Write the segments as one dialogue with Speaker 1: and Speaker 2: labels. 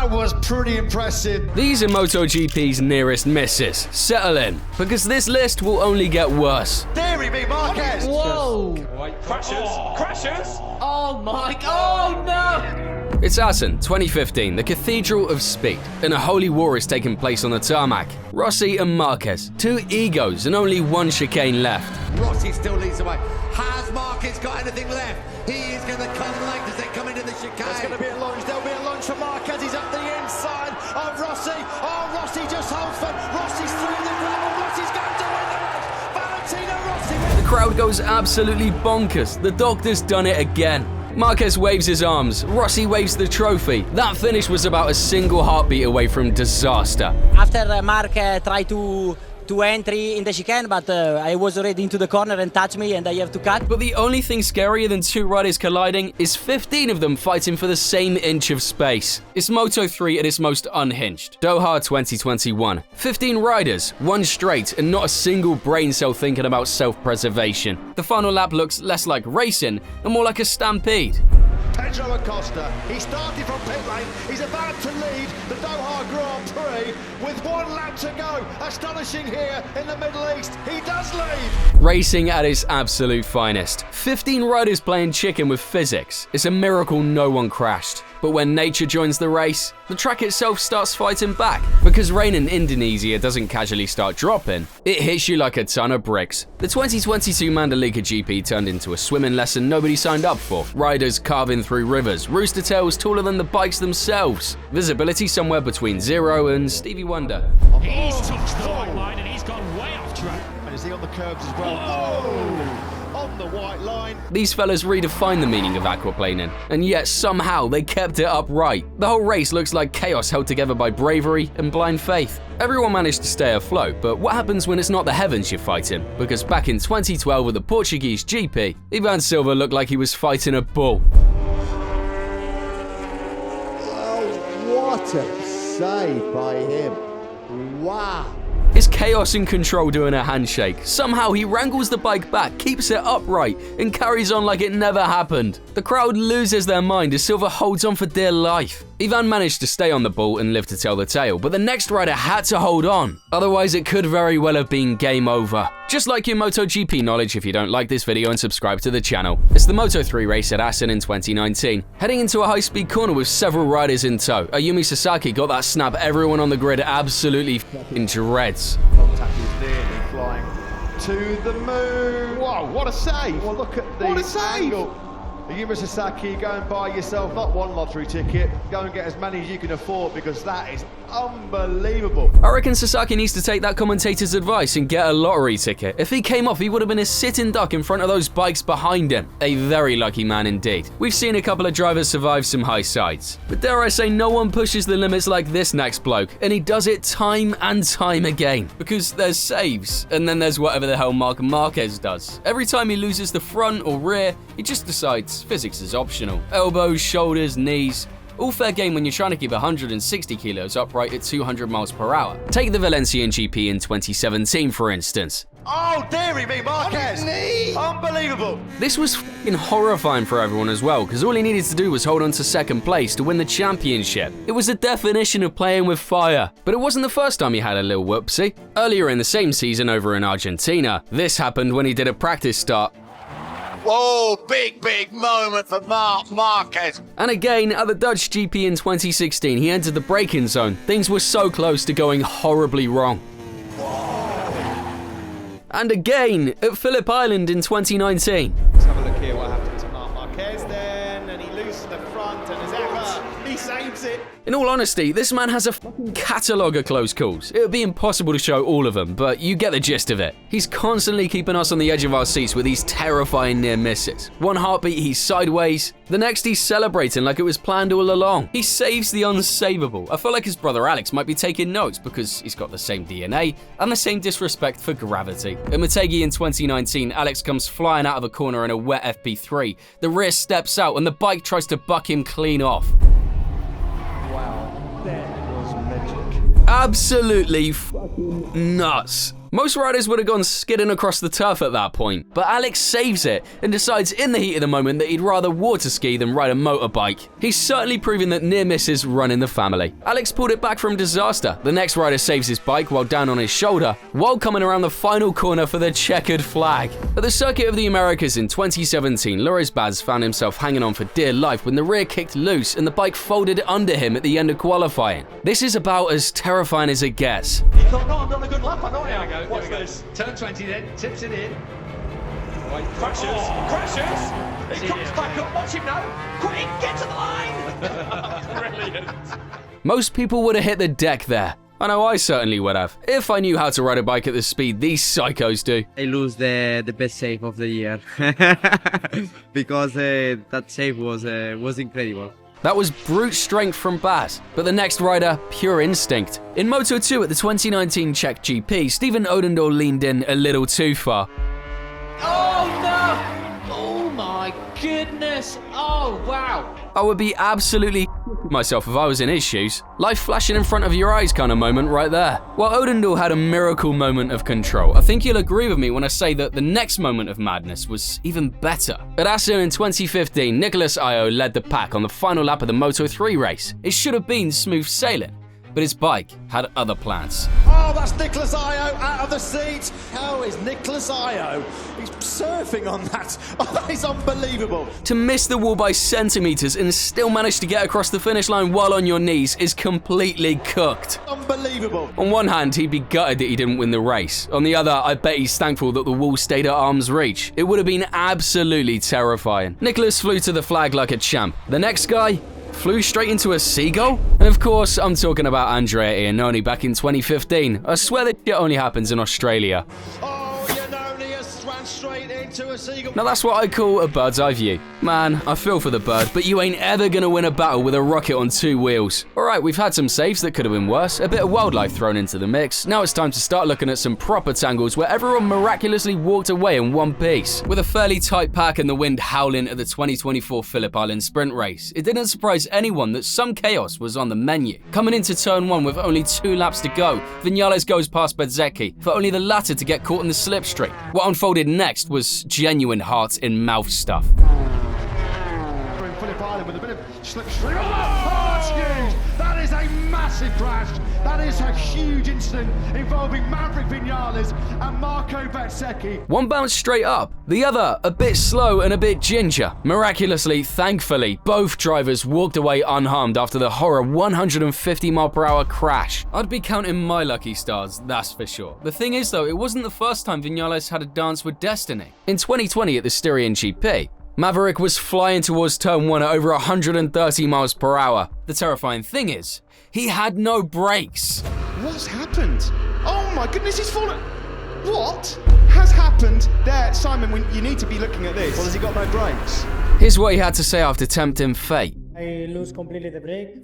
Speaker 1: That was pretty impressive.
Speaker 2: These are MotoGP's nearest misses. Settle in, because this list will only get worse.
Speaker 1: Theseeeee v Marquez.
Speaker 3: Whoa!
Speaker 4: Crashes! Crashes!
Speaker 3: Oh my god! Oh no!
Speaker 2: It's Assen, 2015, the Cathedral of Speed, and a holy war is taking place on the tarmac. Rossi and Marquez, two egos and only one chicane left.
Speaker 5: Rossi still leads the way. Has Marquez got anything left? He is going to come late as they come into the chicane.
Speaker 1: There's going to be a lunge. There'll be a lunge for Marquez. He's up the inside of Rossi. Oh, Rossi just holds firm. Rossi's through the gravel. Rossi's going to win the race. Valentino Rossi.
Speaker 2: The crowd goes absolutely bonkers. The doctor's done it again. Marquez waves his arms, Rossi waves the trophy. That finish was about a single heartbeat away from disaster.
Speaker 6: After Mark tried to entry in the chicane, but I was already into the corner and touched me and I have to cut.
Speaker 2: But the only thing scarier than two riders colliding is 15 of them fighting for the same inch of space. It's Moto3 at its most unhinged. Doha 2021. 15 riders, one straight, and not a single brain cell thinking about self-preservation. The final lap looks less like racing and more like a stampede.
Speaker 1: Pedro Acosta, he started from pit lane, he's about to lead the Doha Grand Prix with 1 lap to go. Astonishing here in the Middle East, he does lead.
Speaker 2: Racing at its absolute finest. 15 riders playing chicken with physics. It's a miracle no one crashed. But when nature joins the race, the track itself starts fighting back. Because rain in Indonesia doesn't casually start dropping, it hits you like a ton of bricks. The 2022 Mandalika GP turned into a swimming lesson nobody signed up for. Riders carving through rivers, rooster tails taller than the bikes themselves. Visibility somewhere between 0 and Stevie Wonder.
Speaker 4: He's touched the white line and he's gone way off track.
Speaker 1: And is he on the curbs as well? Oh! On the white line.
Speaker 2: These fellas redefined the meaning of aquaplaning, and yet somehow they kept it upright. The whole race looks like chaos held together by bravery and blind faith. Everyone managed to stay afloat, but what happens when it's not the heavens you're fighting? Because back in 2012 with the Portuguese GP, Ivan Silva looked like he was fighting a bull.
Speaker 7: Oh, what a save by him. Wow.
Speaker 2: It's chaos and control doing a handshake. Somehow he wrangles the bike back, keeps it upright, and carries on like it never happened. The crowd loses their mind as Silva holds on for dear life. Ivan managed to stay on the ball and live to tell the tale, but the next rider had to hold on. Otherwise it could very well have been game over. Just like your MotoGP knowledge if you don't like this video and subscribe to the channel. It's the Moto3 race at Assen in 2019. Heading into a high-speed corner with several riders in tow, Ayumi Sasaki got that snap everyone on the grid absolutely f***ing dreads.
Speaker 1: Contact is nearly flying to the moon. Whoa, what a save! Well, look at the angle. Ayumi Sasaki, go and buy yourself not one lottery ticket, go and get as many as you can afford because that is unbelievable.
Speaker 2: I reckon Sasaki needs to take that commentator's advice and get a lottery ticket. If he came off, he would have been a sitting duck in front of those bikes behind him. A very lucky man indeed. We've seen a couple of drivers survive some high sides, but dare I say no one pushes the limits like this next bloke, and he does it time and time again. Because there's saves, and then there's whatever the hell Marc Marquez does. Every time he loses the front or rear, he just decides physics is optional. Elbows, shoulders, knees. All fair game when you're trying to keep 160 kilos upright at 200 miles per hour. Take the Valencian GP in 2017 for instance.
Speaker 1: Oh, Theseeeee v Marquez! Unbelievable!
Speaker 2: This was f***ing horrifying for everyone as well, because all he needed to do was hold on to second place to win the championship. It was the definition of playing with fire. But it wasn't the first time he had a little whoopsie. Earlier in the same season over in Argentina, this happened when he did a practice start.
Speaker 5: Whoa, big moment for Marc Marquez.
Speaker 2: And again, at the Dutch GP in 2016, he entered the braking zone. Things were so close to going horribly wrong. And again, at Phillip Island in 2019.
Speaker 1: Let's have a look here what happened to Marc Marquez then, and he loses the front, and as ever, he saves it.
Speaker 2: In all honesty, this man has a fucking catalogue of close calls. It would be impossible to show all of them, but you get the gist of it. He's constantly keeping us on the edge of our seats with these terrifying near misses. One heartbeat, he's sideways. The next, he's celebrating like it was planned all along. He saves the unsavable. I feel like his brother Alex might be taking notes because he's got the same DNA and the same disrespect for gravity. At Motegi in 2019, Alex comes flying out of a corner in a wet FP3. The rear steps out and the bike tries to buck him clean off.
Speaker 1: Wow, that was magic.
Speaker 2: Absolutely fucking nuts. Most riders would have gone skidding across the turf at that point, but Alex saves it and decides in the heat of the moment that he'd rather water ski than ride a motorbike. He's certainly proving that near misses run in the family. Alex pulled it back from disaster. The next rider saves his bike while down on his shoulder, while coming around the final corner for the checkered flag. At the Circuit of the Americas in 2017, Loris Baz found himself hanging on for dear life when the rear kicked loose and the bike folded under him at the end of qualifying. This is about as terrifying as it gets.
Speaker 4: He thought, no, I've done a good lap, I know it. Here we go. Watch this. Turn 20 then, tips it in. Wait, crashes. Crashes. He comes back up. Watch him now. Quick, get to the line. Brilliant.
Speaker 2: Most people would have hit the deck there. I know I certainly would have, if I knew how to ride a bike at the speed these psychos do.
Speaker 8: I lose the best save of the year because that save was incredible.
Speaker 2: That was brute strength from Baz, but the next rider, pure instinct. In Moto2 at the 2019 Czech GP, Steven Odendaal leaned in a little too far.
Speaker 3: Oh no! Oh my goodness! Oh wow!
Speaker 2: I would be absolutely myself if I was in his shoes. Life flashing in front of your eyes kind of moment right there. While Odendaal had a miracle moment of control, I think you'll agree with me when I say that the next moment of madness was even better. At Assen in 2015, Nicolas Ayo led the pack on the final lap of the Moto3 race. It should have been smooth sailing, but his bike had other plans.
Speaker 7: Oh, that's Nicolas Ayo out of the seat. How is Nicolas Ayo? He's surfing on that. Oh, that is unbelievable.
Speaker 2: To miss the wall by centimeters and still manage to get across the finish line while on your knees is completely cooked.
Speaker 7: Unbelievable.
Speaker 2: On one hand, he'd be gutted that he didn't win the race. On the other, I bet he's thankful that the wall stayed at arm's reach. It would have been absolutely terrifying. Nicholas flew to the flag like a champ. The next guy flew straight into a seagull? And of course, I'm talking about Andrea Iannone back in 2015. I swear that shit only happens in Australia.
Speaker 7: Oh, Iannone has ran straight into a seagull.
Speaker 2: Now that's what I call a bird's eye view. Man, I feel for the bird, but you ain't ever gonna win a battle with a rocket on two wheels. Alright, we've had some saves that could have been worse, a bit of wildlife thrown into the mix. Now it's time to start looking at some proper tangles where everyone miraculously walked away in one piece. With a fairly tight pack and the wind howling at the 2024 Phillip Island sprint race, it didn't surprise anyone that some chaos was on the menu. Coming into turn 1 with only 2 laps to go, Viñales goes past Bezzecchi, for only the latter to get caught in the slipstream. What unfolded next was genuine heart-in-mouth stuff.
Speaker 1: Phillip Island with a bit of slipstream. Oh, it's huge! That is a massive crash. That is a huge incident involving Maverick Viñales and Marco Bezzecchi.
Speaker 2: One bounced straight up, the other a bit slow and a bit ginger. Miraculously, thankfully, both drivers walked away unharmed after the horror 150-mile-per-hour crash. I'd be counting my lucky stars, that's for sure. The thing is though, it wasn't the first time Viñales had a dance with destiny. In 2020 at the Styrian GP, Maverick was flying towards turn 1 at over 130 miles per hour. The terrifying thing is, he had no brakes.
Speaker 1: What's happened? Oh my goodness, he's fallen. What has happened there, Simon? You need to be looking at this. Well, has he got no brakes?
Speaker 2: Here's what he had to say after tempting fate.
Speaker 9: I lose completely the brake.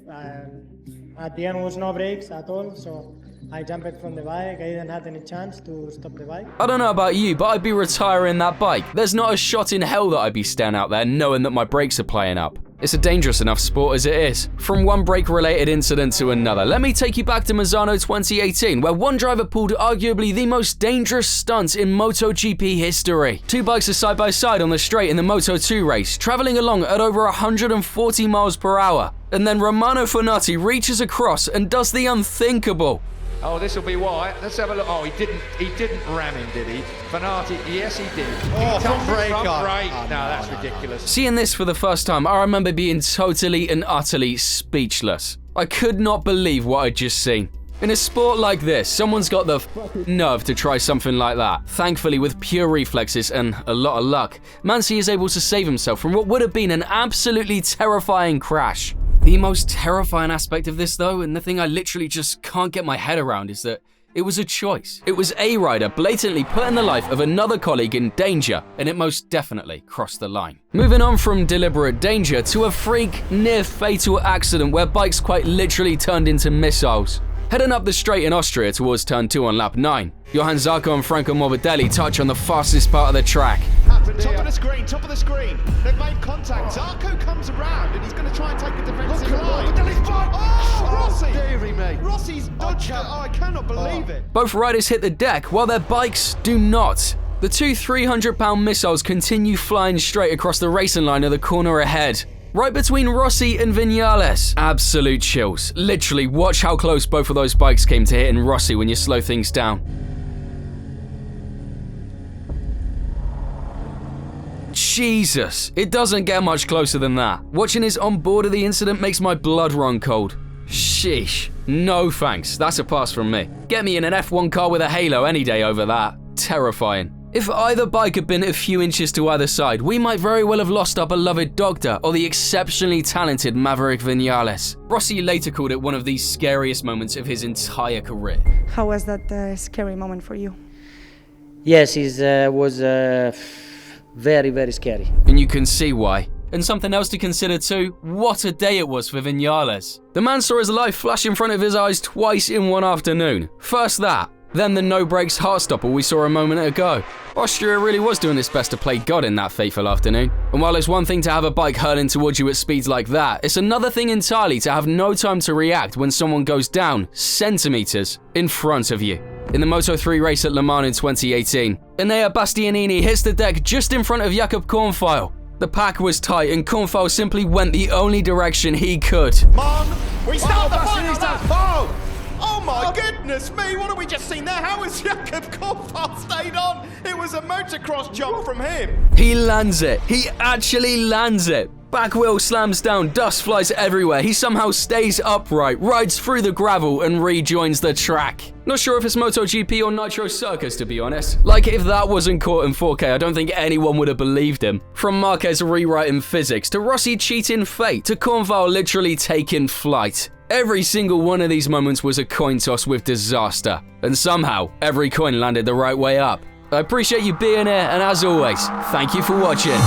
Speaker 9: At the end was no brakes at all, so I jumped from the bike. I didn't have any chance to stop the bike.
Speaker 2: I don't know about you, but I'd be retiring that bike. There's not a shot in hell that I'd be staying out there knowing that my brakes are playing up. It's a dangerous enough sport as it is. From one brake-related incident to another, let me take you back to Misano 2018, where one driver pulled arguably the most dangerous stunt in MotoGP history. 2 bikes are side by side on the straight in the Moto2 race, traveling along at over 140 miles per hour. And then Romano Fenati reaches across and does the unthinkable.
Speaker 4: Oh, this will be why. Let's have a look. Oh, he didn't ram him, did he? Fenati, yes he did.
Speaker 7: Oh, front brake.
Speaker 4: Front
Speaker 7: Oh,
Speaker 4: brake.
Speaker 7: no,
Speaker 4: No, that's ridiculous.
Speaker 2: Seeing this for the first time, I remember being totally and utterly speechless. I could not believe what I'd just seen. In a sport like this, someone's got the nerve to try something like that. Thankfully, with pure reflexes and a lot of luck, Mansi is able to save himself from what would have been an absolutely terrifying crash. The most terrifying aspect of this though, and the thing I literally just can't get my head around, is that it was a choice. It was a rider blatantly putting the life of another colleague in danger, and it most definitely crossed the line. Moving on from deliberate danger to a freak, near-fatal accident where bikes quite literally turned into missiles. Heading up the straight in Austria towards turn 2 on lap 9, Johan Zarco and Franco Morbidelli touch on the fastest part of the track.
Speaker 1: Top of the screen, top of the screen. They've made contact. Zarco comes around and he's going to try and take a defensive line. Oh, Rossi! Deary me. Rossi's dodged. I cannot believe it.
Speaker 2: Both riders hit the deck while their bikes do not. The two 300-pound missiles continue flying straight across the racing line of the corner ahead, right between Rossi and Viñales. Absolute chills. Literally, watch how close both of those bikes came to hitting Rossi when you slow things down. Jesus, it doesn't get much closer than that. Watching his onboard of the incident makes my blood run cold. Sheesh. No thanks, that's a pass from me. Get me in an F1 car with a halo any day over that. Terrifying. If either bike had been a few inches to either side, we might very well have lost our beloved doctor or the exceptionally talented Maverick Viñales. Rossi later called it one of the scariest moments of his entire career.
Speaker 10: How was that scary moment for you?
Speaker 6: Yes, it was very, very scary.
Speaker 2: And you can see why. And something else to consider too, what a day it was for Viñales. The man saw his life flash in front of his eyes twice in one afternoon. First that, then the no-brakes heartstopper we saw a moment ago. Austria really was doing its best to play God in that fateful afternoon. And while it's one thing to have a bike hurling towards you at speeds like that, it's another thing entirely to have no time to react when someone goes down centimeters in front of you. In the Moto3 race at Le Mans in 2018, Enea Bastianini hits the deck just in front of Jakob Kornfeil. The pack was tight and Kornfeil simply went the only direction he could.
Speaker 7: We start the fight. Oh my goodness me, what have we just seen there? How has Jakob Kornfeil stayed on? It was a motocross jump from him.
Speaker 2: He lands it. He actually lands it. Back wheel slams down, dust flies everywhere. He somehow stays upright, rides through the gravel and rejoins the track. Not sure if it's MotoGP or Nitro Circus, to be honest. Like, if that wasn't caught in 4K, I don't think anyone would have believed him. From Marquez rewriting physics, to Rossi cheating fate, to Kornfeil literally taking flight. Every single one of these moments was a coin toss with disaster. And somehow, every coin landed the right way up. I appreciate you being here, and as always, thank you for watching.